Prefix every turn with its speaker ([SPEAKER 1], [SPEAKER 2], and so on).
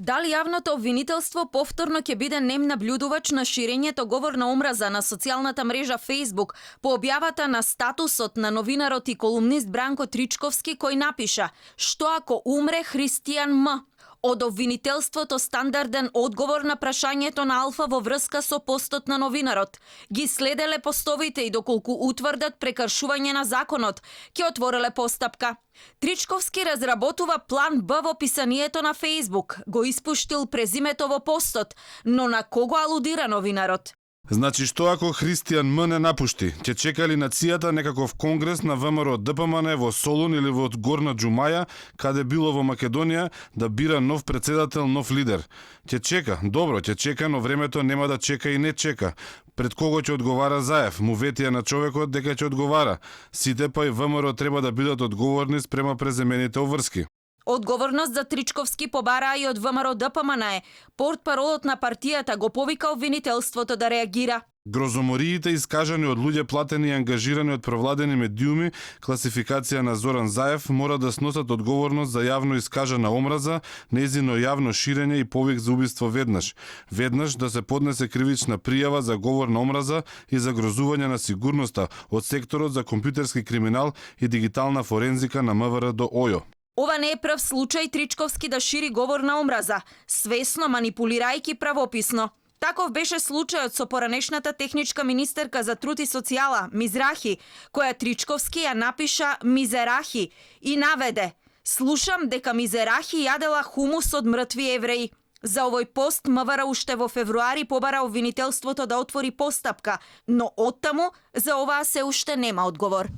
[SPEAKER 1] Дали јавното обвинителство повторно ќе биде нем наблюдувач на ширењето говор на омраза на социјалната мрежа Facebook по објавата на статусот на новинарот и колумнист Бранко Тричковски кој напиша «Што ако умре Христијан М?». Од обвинителството стандарден одговор на прашањето на Алфа во врска со постот на новинарот. Ги следеле постовите и доколку утврдат прекршување на законот, ќе отвореле постапка. Тричковски разработува план Б во писанието на Facebook, го испуштил презимето во постот, но на кого алудира новинарот?
[SPEAKER 2] Значи, што ако Христијан М не напушти? Ќе чека ли нацијата некаков конгрес на ВМРО ДПМН во Солун или во Горна Џумаја, каде било во Македонија, да бира нов председател, нов лидер? Ќе чека, добро, ќе чека, но времето нема да чека и не чека. Пред кого ќе одговара Заев? Му ветија на човекот дека ќе одговара. Сите па и ВМРО треба да бидат одговорни спрема преземените обврски.
[SPEAKER 1] Одговорност за Тричковски побараа и од ВМРО ДПМН. Портпаролот на партијата го повика обвинителството да реагира.
[SPEAKER 2] Грозомориите искажани од луѓе платени и ангажирани од провладени медиуми, класификација на Зоран Заев, мора да сносат одговорност за јавно искажана омраза, нејзино јавно ширење и повик за убиство веднаш. Веднаш да се поднесе кривична пријава за говор на омраза и за грозување на сигурноста од секторот за компјутерски криминал и дигитална форензика на МВР до ОЈО.
[SPEAKER 1] Ова не е прв случај Тричковски да шири говор на омраза, свесно манипулирајќи правописно. Таков беше случајот со поранешната техничка министерка за труд и социјала, Мизрахи, која Тричковски ја напиша Мизерахи и наведе «Слушам дека Мизерахи јадела хумус од мртви евреи». За овој пост МВР уште во февруари побара обвинителството да отвори постапка, но оттаму за оваа се уште нема одговор.